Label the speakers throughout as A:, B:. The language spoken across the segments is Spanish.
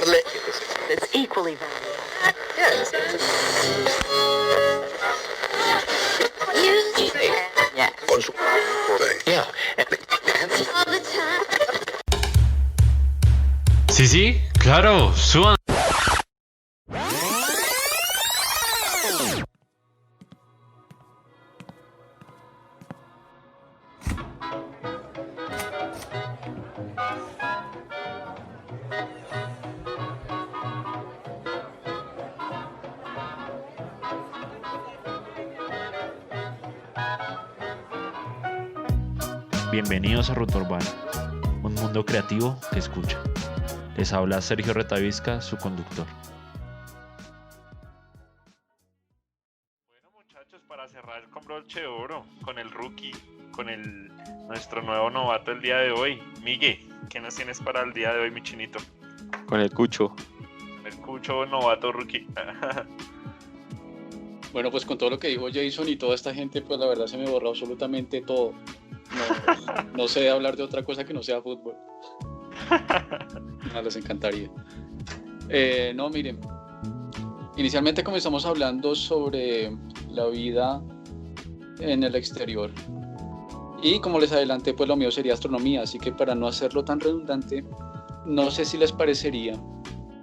A: That's equally valuable. Yes. Yeah.
B: Yeah.
A: All the time.
C: Sí, claro, suban. Bienvenidos a Ruta Urbana, un mundo creativo que escucha. Les habla Sergio Retavisca, su conductor. Bueno, muchachos, para cerrar con broche de oro, con el rookie, con nuestro nuevo novato el día de hoy, Miguel, ¿qué nos tienes para el día de hoy, mi chinito?
D: Con el Cucho.
C: El Cucho, novato rookie.
E: Bueno, pues con todo lo que dijo Jason y toda esta gente, pues la verdad se me borró absolutamente todo. No sé hablar de otra cosa que no sea fútbol. Les encantaría. No, miren. Inicialmente comenzamos hablando sobre la vida en el exterior. Y como les adelanté, pues lo mío sería astronomía. Así que para no hacerlo tan redundante, no sé si les parecería,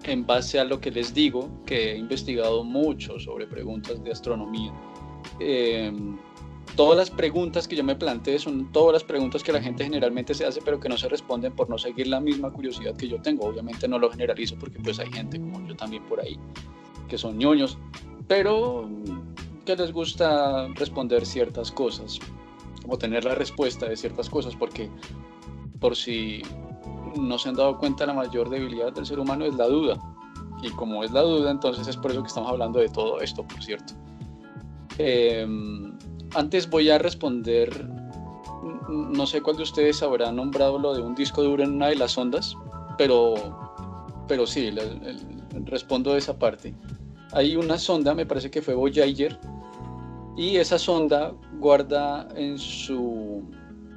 E: en base a lo que les digo, que he investigado mucho sobre preguntas de astronomía. Todas las preguntas que yo me planteé son todas las preguntas que la gente generalmente se hace, pero que no se responden por no seguir la misma curiosidad que yo tengo. Obviamente no lo generalizo porque pues hay gente como yo también por ahí que son ñoños, pero que les gusta responder ciertas cosas o tener la respuesta de ciertas cosas, porque por si no se han dado cuenta, la mayor debilidad del ser humano es la duda, y como es la duda, entonces es por eso que estamos hablando de todo esto, por cierto. Antes voy a responder, no sé cuál de ustedes habrá nombrado lo de un disco duro en una de las sondas, pero sí, respondo de esa parte. Hay una sonda, me parece que fue Voyager, y esa sonda guarda en su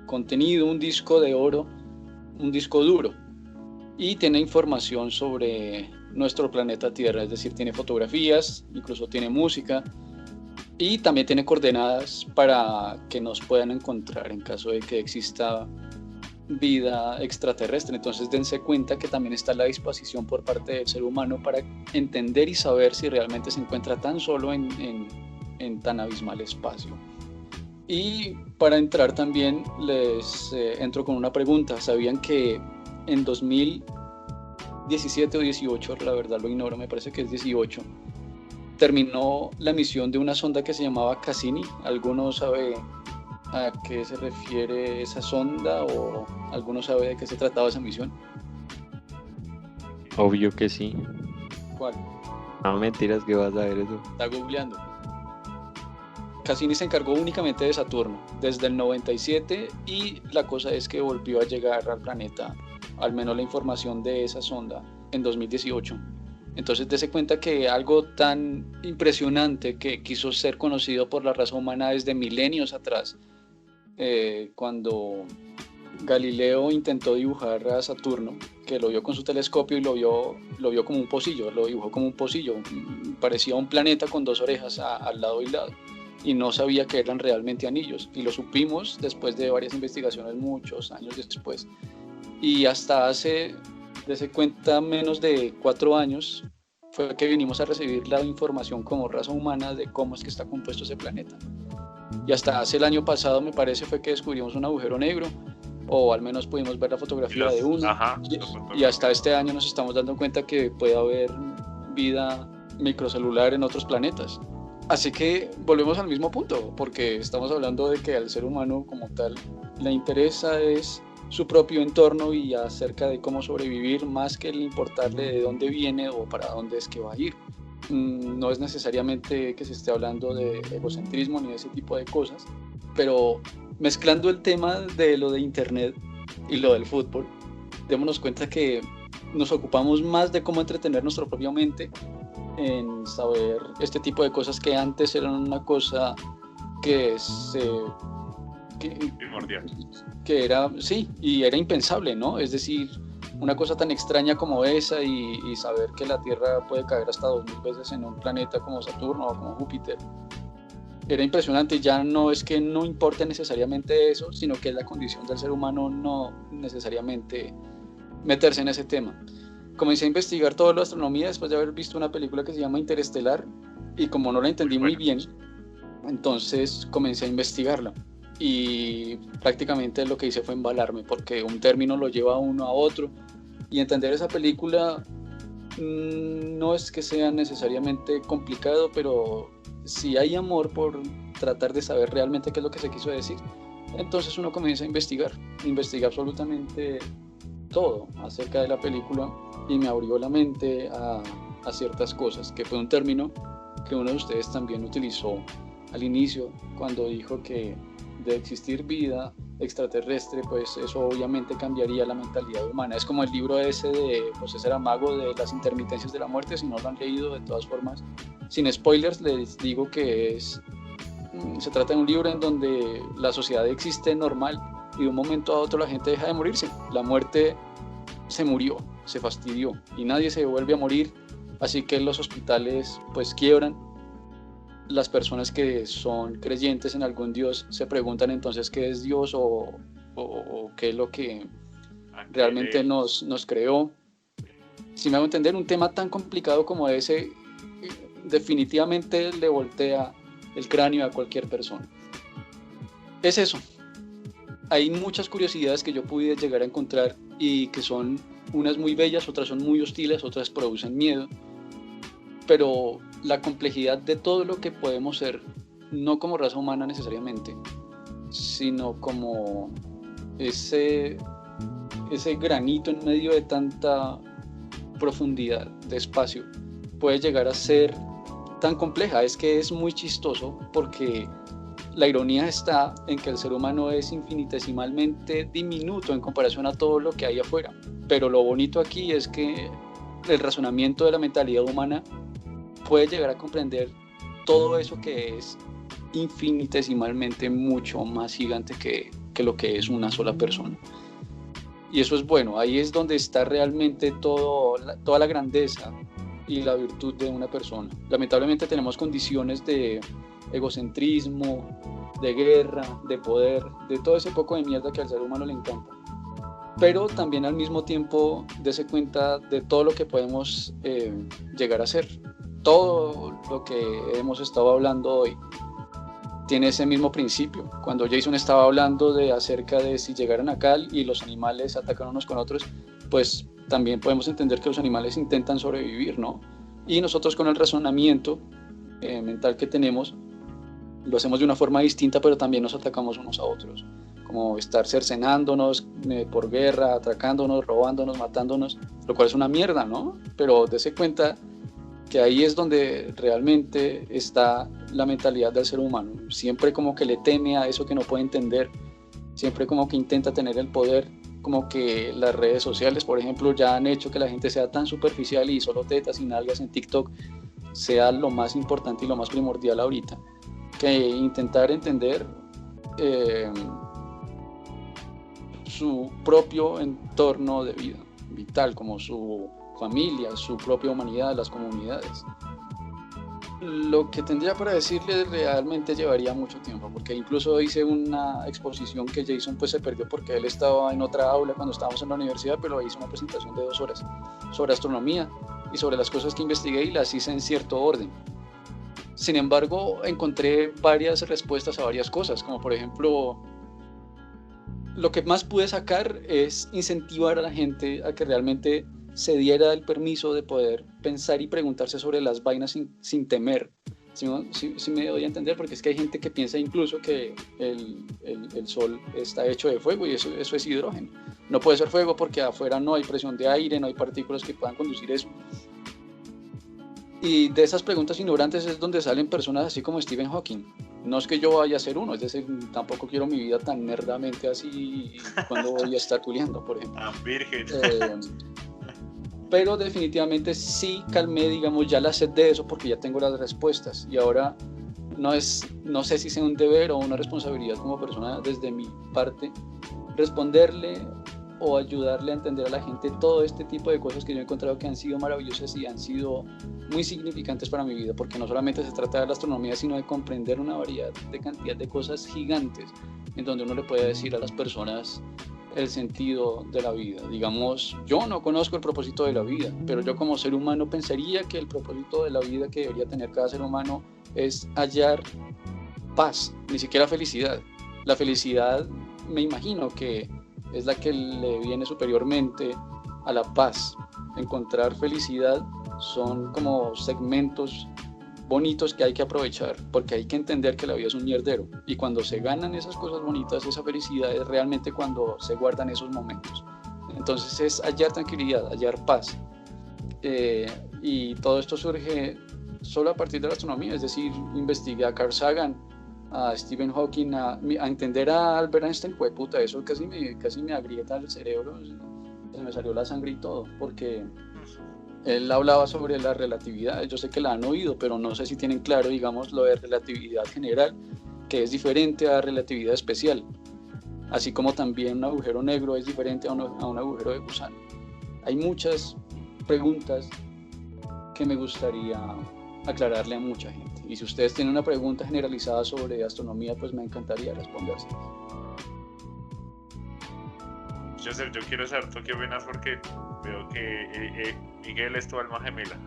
E: contenido un disco de oro, un disco duro, y tiene información sobre nuestro planeta Tierra, es decir, tiene fotografías, incluso tiene música, y también tiene coordenadas para que nos puedan encontrar en caso de que exista vida extraterrestre. Entonces dense cuenta que también está a la disposición por parte del ser humano para entender y saber si realmente se encuentra tan solo en tan abismal espacio. Y para entrar también les entro con una pregunta. ¿Sabían que en 2017 o 18, la verdad lo ignoro, me parece que es 18, terminó la misión de una sonda que se llamaba Cassini? ¿Alguno sabe a qué se refiere esa sonda o alguno sabe de qué se trataba esa misión?
D: Obvio que sí.
E: ¿Cuál?
D: No, mentiras que vas a ver eso.
E: Está googleando. Cassini se encargó únicamente de Saturno desde el 97 y la cosa es que volvió a llegar al planeta, al menos la información de esa sonda, en 2018. Entonces dése cuenta que algo tan impresionante que quiso ser conocido por la raza humana desde milenios atrás, cuando Galileo intentó dibujar a Saturno, que lo vio con su telescopio y lo vio como un pocillo, lo dibujó como un pocillo, parecía un planeta con dos orejas al lado y lado, y no sabía que eran realmente anillos, y lo supimos después de varias investigaciones muchos años después, y hasta hace, dése cuenta, menos de 4 años fue que vinimos a recibir la información como raza humana de cómo es que está compuesto ese planeta. Y hasta hace el año pasado, me parece, fue que descubrimos un agujero negro, o al menos pudimos ver la fotografía de uno. Y hasta este año nos estamos dando cuenta que puede haber vida microcelular en otros planetas. Así que volvemos al mismo punto, porque estamos hablando de que al ser humano como tal le interesa es su propio entorno y acerca de cómo sobrevivir, más que el importarle de dónde viene o para dónde es que va a ir. No es necesariamente que se esté hablando de egocentrismo ni de ese tipo de cosas, pero mezclando el tema de lo de internet y lo del fútbol, démonos cuenta que nos ocupamos más de cómo entretener nuestra propia mente en saber este tipo de cosas que antes eran una cosa que
C: primordial.
E: Que era, sí, y era impensable, ¿no? Es decir, una cosa tan extraña como esa y saber que la Tierra puede caer hasta 2000 veces en un planeta como Saturno o como Júpiter. Era impresionante. Ya no es que no importe necesariamente eso, sino que es la condición del ser humano no necesariamente meterse en ese tema. Comencé a investigar todo lo de astronomía después de haber visto una película que se llama Interestelar, y como no la entendí muy bien, entonces comencé a investigarla. Y prácticamente lo que hice fue embalarme, porque un término lo lleva uno a otro, y entender esa película no es que sea necesariamente complicado, pero si hay amor por tratar de saber realmente qué es lo que se quiso decir, entonces uno comienza a investigar. Investigué absolutamente todo acerca de la película y me abrió la mente a ciertas cosas, que fue un término que uno de ustedes también utilizó al inicio cuando dijo que de existir vida extraterrestre, pues eso obviamente cambiaría la mentalidad humana. Es como el libro ese de José Saramago de las intermitencias de la muerte. Si no lo han leído, de todas formas, sin spoilers, les digo que se trata de un libro en donde la sociedad existe normal y de un momento a otro la gente deja de morirse. La muerte se murió, se fastidió y nadie se vuelve a morir, así que los hospitales pues quiebran. Las personas que son creyentes en algún Dios se preguntan entonces qué es Dios o qué es lo que realmente nos creó. Si me hago entender, un tema tan complicado como ese definitivamente le voltea el cráneo a cualquier persona. Es eso. Hay muchas curiosidades que yo pude llegar a encontrar y que son unas muy bellas, otras son muy hostiles, otras producen miedo, pero la complejidad de todo lo que podemos ser, no como raza humana necesariamente, sino como ese granito en medio de tanta profundidad de espacio, puede llegar a ser tan compleja. Es que es muy chistoso porque la ironía está en que el ser humano es infinitesimalmente diminuto en comparación a todo lo que hay afuera, pero lo bonito aquí es que el razonamiento de la mentalidad humana puede llegar a comprender todo eso que es infinitesimalmente mucho más gigante que lo que es una sola persona. Y eso es bueno. Ahí es donde está realmente toda la grandeza y la virtud de una persona. Lamentablemente tenemos condiciones de egocentrismo, de guerra, de poder, de todo ese poco de mierda que al ser humano le encanta. Pero también al mismo tiempo dése cuenta de todo lo que podemos llegar a ser. Todo lo que hemos estado hablando hoy tiene ese mismo principio. Cuando Jason estaba hablando acerca de si llegaran acá y los animales atacan unos con otros, pues también podemos entender que los animales intentan sobrevivir, ¿no? Y nosotros con el razonamiento mental que tenemos, lo hacemos de una forma distinta, pero también nos atacamos unos a otros, como estar cercenándonos por guerra, atracándonos, robándonos, matándonos, lo cual es una mierda, ¿no? Pero dése cuenta que ahí es donde realmente está la mentalidad del ser humano. Siempre como que le teme a eso que no puede entender, siempre como que intenta tener el poder, como que las redes sociales, por ejemplo, ya han hecho que la gente sea tan superficial y solo tetas y nalgas en TikTok sea lo más importante y lo más primordial ahorita, que intentar entender su propio entorno de vida vital, como su familia, su propia humanidad, las comunidades. Lo que tendría para decirles realmente llevaría mucho tiempo, porque incluso hice una exposición que Jason pues se perdió porque él estaba en otra aula cuando estábamos en la universidad, pero hice una presentación de 2 horas sobre astronomía y sobre las cosas que investigué y las hice en cierto orden. Sin embargo, encontré varias respuestas a varias cosas, como por ejemplo, lo que más pude sacar es incentivar a la gente a que realmente se diera el permiso de poder pensar y preguntarse sobre las vainas sin temer. ¿Sí me doy a entender? Porque es que hay gente que piensa incluso que el sol está hecho de fuego y eso es hidrógeno. No puede ser fuego porque afuera no hay presión de aire, no hay partículas que puedan conducir eso. Y de esas preguntas ignorantes es donde salen personas así como Stephen Hawking. No es que yo vaya a ser uno, es decir, tampoco quiero mi vida tan nerdamente así cuando voy a estar culiando, por ejemplo.
C: Tan virgen.
E: Pero definitivamente sí calmé, digamos, ya la sed de eso porque ya tengo las respuestas y ahora no sé si sea un deber o una responsabilidad como persona desde mi parte responderle o ayudarle a entender a la gente todo este tipo de cosas que yo he encontrado que han sido maravillosas y han sido muy significantes para mi vida, porque no solamente se trata de la astronomía, sino de comprender una variedad de cantidad de cosas gigantes en donde uno le puede decir a las personas el sentido de la vida. Digamos, yo no conozco el propósito de la vida, pero yo como ser humano pensaría que el propósito de la vida que debería tener cada ser humano es hallar paz, ni siquiera felicidad. La felicidad me imagino que es la que le viene superiormente a la paz. Encontrar felicidad son como segmentos bonitos que hay que aprovechar, porque hay que entender que la vida es un mierdero, y cuando se ganan esas cosas bonitas, esa felicidad es realmente cuando se guardan esos momentos. Entonces es hallar tranquilidad, hallar paz, y todo esto surge solo a partir de la astronomía, es decir, investigué a Carl Sagan, a Stephen Hawking, a entender a Albert Einstein. Puta, eso casi me agrieta el cerebro, se me salió la sangre y todo, porque él hablaba sobre la relatividad. Yo sé que la han oído, pero no sé si tienen claro, digamos, lo de relatividad general, que es diferente a relatividad especial, así como también un agujero negro es diferente a un agujero de gusano. Hay muchas preguntas que me gustaría aclararle a mucha gente, y si ustedes tienen una pregunta generalizada sobre astronomía, pues me encantaría responderse.
C: Joseph, yo quiero saber tú qué opinas, porque veo que Miguel es tu alma gemela.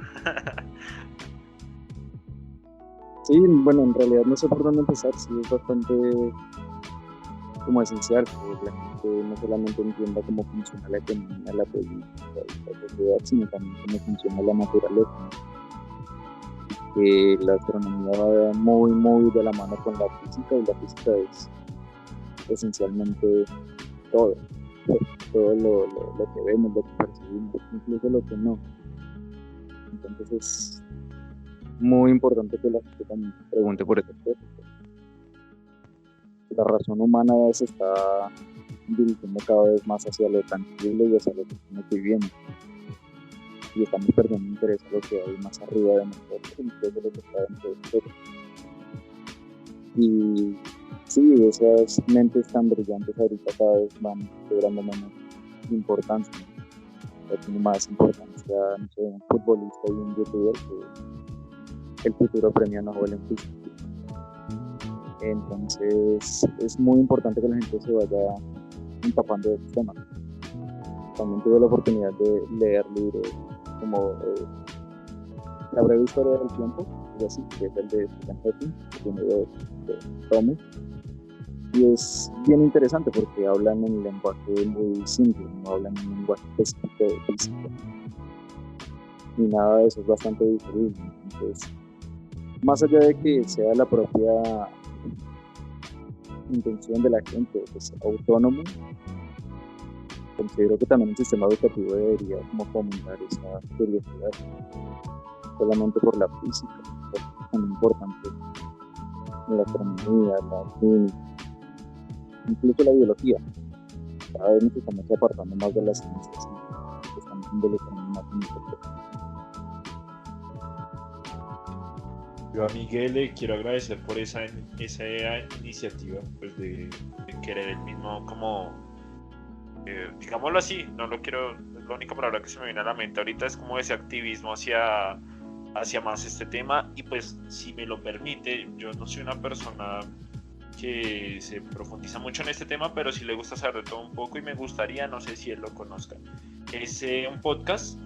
B: Sí, bueno, en realidad no sé por dónde empezar. Sí, es bastante como esencial que la gente no solamente entienda cómo funciona la economía, la política y la sociedad, sino también cómo funciona la naturaleza, ¿no? Que la astronomía va muy, muy de la mano con la física, y la física es esencialmente todo lo que vemos, lo que percibimos, incluso lo que no. Entonces es muy importante que la gente también se pregunte por esas cosas. La razón humana se está dirigiendo cada vez más hacia lo tangible y hacia lo que estamos viviendo, y estamos perdiendo interés a lo que hay más arriba de nosotros, incluso lo que está dentro de nosotros. Y sí, esas mentes tan brillantes ahorita cada vez van cobrando menos importancia, ¿no? Tiene más importancia, no sé, un futbolista y un youtuber que el futuro premio Nobel en física. Entonces es muy importante que la gente se vaya empapando de estos temas. También tuve la oportunidad de leer libros como La breve historia del tiempo, que es el de Stephen Hawking, que tiene de tomos, y es bien interesante porque hablan en un lenguaje muy simple, no hablan en un lenguaje específico de física ni nada de eso, es bastante digerible. Entonces, más allá de que sea la propia intención de la gente que sea autónomo, considero que también el sistema educativo debería como fomentar esa curiosidad solamente por la física, porque es tan importante la astronomía, la química, incluso la biología. Cada vez nos estamos apartando más de las ciencias y estamos involucrando más en nosotros.
C: Yo a Miguel le quiero agradecer por esa iniciativa, pues de querer el mismo, como digámoslo así, no lo quiero, es la única palabra que se me viene a la mente ahorita, es como ese activismo hacia más este tema. Y pues, si me lo permite, yo no soy una persona que se profundiza mucho en este tema, pero sí le gusta saber de todo un poco, y me gustaría, no sé si él lo conozca, es un podcast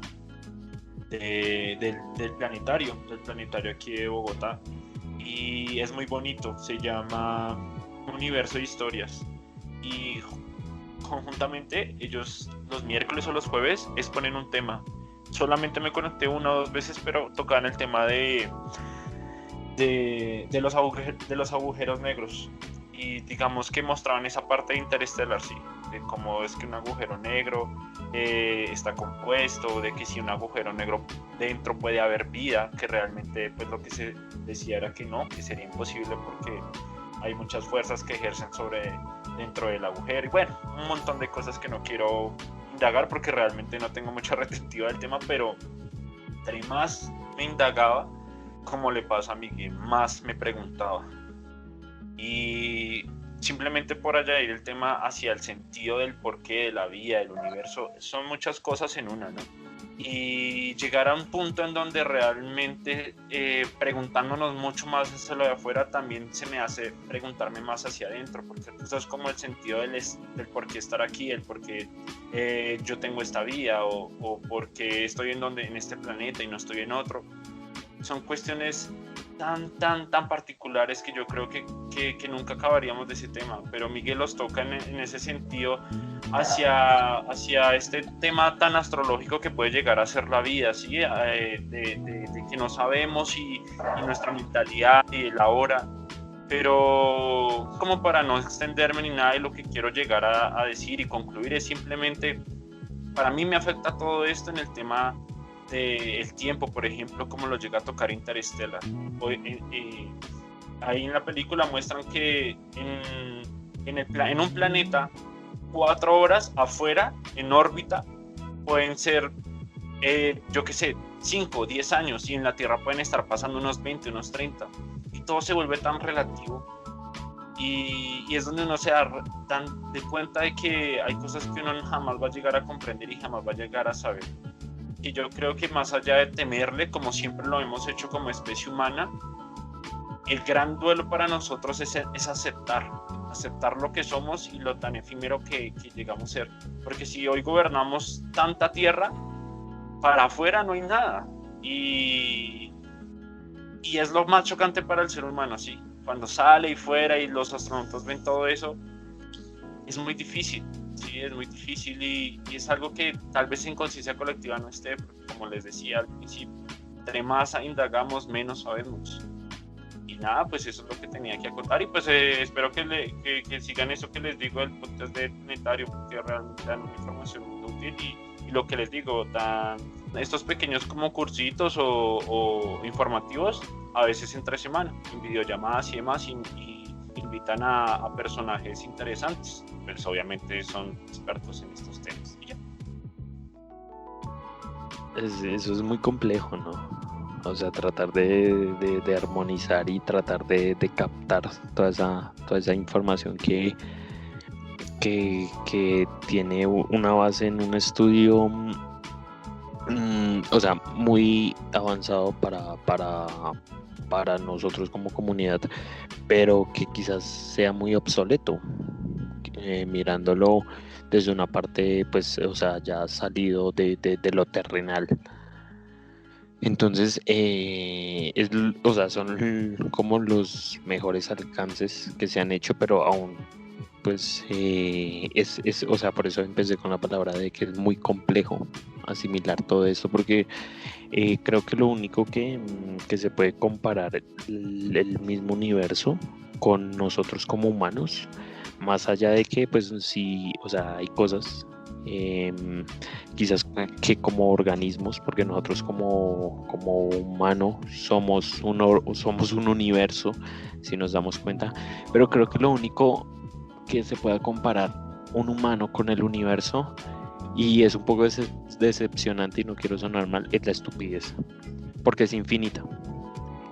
C: del planetario aquí de Bogotá, y es muy bonito, se llama Universo de Historias, y conjuntamente ellos los miércoles o los jueves exponen un tema. Solamente me conecté 1 o 2 veces, pero tocaban el tema de los agujeros negros, y digamos que mostraban esa parte de Interestelar, sí, de cómo es que un agujero negro está compuesto, de que si un agujero negro dentro puede haber vida, que realmente pues lo que se decía era que no, que sería imposible porque hay muchas fuerzas que ejercen dentro del agujero, y bueno, un montón de cosas que no quiero indagar porque realmente no tengo mucha retentiva del tema, pero entre más me indagaba, como le pasa a Miguel, más me preguntaba. Y simplemente por añadir el tema hacia el sentido del porqué de la vida, del universo, son muchas cosas en una, ¿no? Y llegar a un punto en donde realmente preguntándonos mucho más hacia lo de afuera también se me hace preguntarme más hacia adentro, porque eso es como el sentido del por qué estar aquí, el por qué yo tengo esta vida o por qué estoy en este planeta y no estoy en otro. Son cuestiones tan particulares que yo creo que nunca acabaríamos de ese tema, pero Miguel los toca en ese sentido hacia este tema tan astrológico que puede llegar a ser la vida, ¿sí? De que no sabemos y nuestra mentalidad y la hora, pero como para no extenderme ni nada de lo que quiero llegar a decir y concluir es simplemente, para mí me afecta todo esto en el tema del tiempo, por ejemplo, como lo llega a tocar Interstellar. Ahí en la película muestran que en un planeta 4 horas afuera, en órbita, pueden ser, yo qué sé, 5 o 10 años, y en la Tierra pueden estar pasando unos 20, unos 30, y todo se vuelve tan relativo, y es donde uno se da de cuenta de que hay cosas que uno jamás va a llegar a comprender y jamás va a llegar a saber. Y yo creo que más allá de temerle, como siempre lo hemos hecho como especie humana, el gran duelo para nosotros es aceptar lo que somos y lo tan efímero que llegamos a ser. Porque si hoy gobernamos tanta tierra, para afuera no hay nada. Y es lo más chocante para el ser humano, sí. Cuando sale y fuera y los astronautas ven todo eso, es muy difícil. Sí, es muy difícil y es algo que tal vez en conciencia colectiva no esté, porque como les decía al principio, entre más indagamos, menos sabemos. Y nada, pues eso es lo que tenía que acotar, y pues espero que sigan eso que les digo del podcast de Planetario, porque realmente dan una información muy útil y lo que les digo, dan estos pequeños como cursitos o informativos, a veces entre semana, en videollamadas y demás, y invitan a personajes interesantes, pues obviamente son expertos en estos temas. Y ya.
D: Eso es muy complejo, ¿no? O sea, tratar de armonizar y tratar de captar toda esa información que tiene una base en un estudio, o sea, muy avanzado para nosotros como comunidad, pero que quizás sea muy obsoleto, mirándolo desde una parte, pues, o sea, ya salido de lo terrenal. Entonces, o sea, son como los mejores alcances que se han hecho, pero aún, pues, o sea, por eso empecé con la palabra de que es muy complejo asimilar todo esto, porque creo que lo único que se puede comparar el mismo universo con nosotros como humanos, más allá de que, pues, sí, o sea, hay cosas quizás que como organismos, porque nosotros como humanos somos un universo, si nos damos cuenta, pero creo que lo único que se pueda comparar un humano con el universo, y es un poco decepcionante y no quiero sonar mal, es la estupidez, porque es infinita,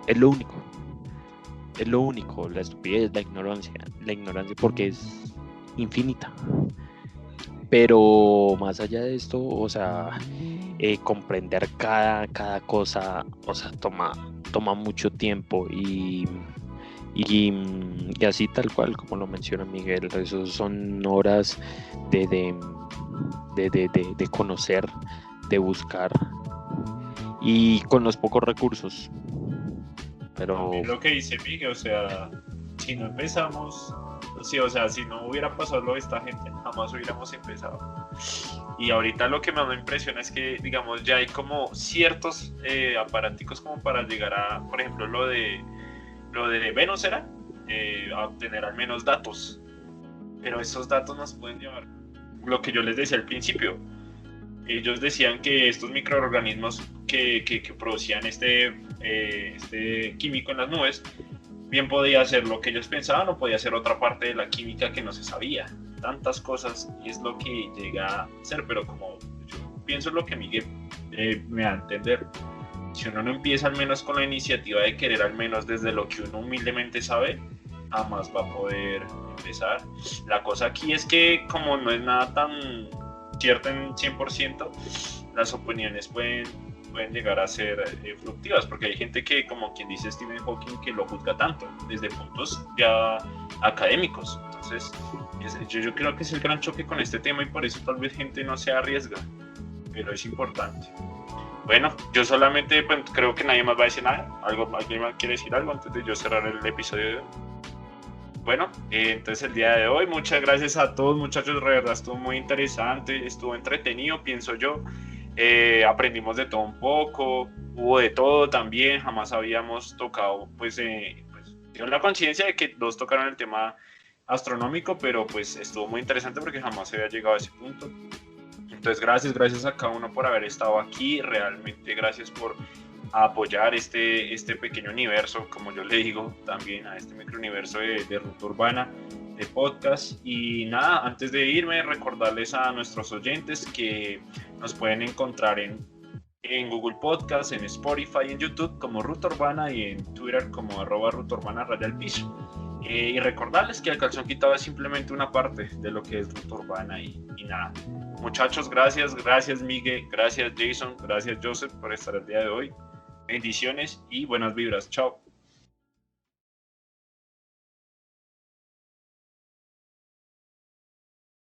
D: es lo único, la estupidez, la ignorancia porque es infinita. Pero más allá de esto, o sea, comprender cada cosa, o sea, toma mucho tiempo y así tal cual como lo menciona Miguel, eso son horas de conocer, de buscar, y con los pocos recursos. Pero
C: lo que dice Miguel, o sea, si no empezamos, sí, o sea, si no hubiera pasado lo de esta gente, jamás hubiéramos empezado. Y ahorita lo que más me impresiona es que, digamos, ya hay como ciertos aparaticos como para llegar a, por ejemplo, lo de Venus era, a obtener al menos datos. Pero esos datos nos pueden llevar, lo que yo les decía al principio. Ellos decían que estos microorganismos que producían este químico en las nubes, bien podía ser lo que ellos pensaban o podía ser otra parte de la química que no se sabía. Tantas cosas, y es lo que llega a ser, pero como yo pienso lo que Miguel me da a entender, si uno no empieza al menos con la iniciativa de querer al menos desde lo que uno humildemente sabe, jamás va a poder empezar. La cosa aquí es que como no es nada tan cierto en 100%, las opiniones pueden llegar a ser fructivas, porque hay gente que, como quien dice Stephen Hawking, que lo juzga tanto, desde puntos ya académicos. Entonces, yo creo que es el gran choque con este tema y por eso tal vez gente no se arriesga, pero es importante. Bueno, yo solamente pues, creo que nadie más va a decir nada. ¿Alguien más quiere decir algo antes de yo cerrar el episodio de hoy? Bueno, entonces el día de hoy, muchas gracias a todos, muchachos, de verdad estuvo muy interesante, estuvo entretenido, pienso yo. Aprendimos de todo un poco, hubo de todo también, jamás habíamos tocado, pues tengo la conciencia de que dos tocaron el tema astronómico, pero pues estuvo muy interesante porque jamás se había llegado a ese punto. Entonces gracias a cada uno por haber estado aquí, realmente gracias por apoyar este pequeño universo, como yo le digo también, a este microuniverso de Ruta Urbana, de podcast. Y nada, antes de irme, recordarles a nuestros oyentes que nos pueden encontrar en Google Podcast, en Spotify, en YouTube como Ruta Urbana y en Twitter como @RutaUrbana_. Y recordarles que el calzón quitado es simplemente una parte de lo que es Ruta Urbana y nada. Muchachos, gracias Miguel, gracias Jason, gracias Joseph por estar el día de hoy. Bendiciones y buenas vibras. Chao.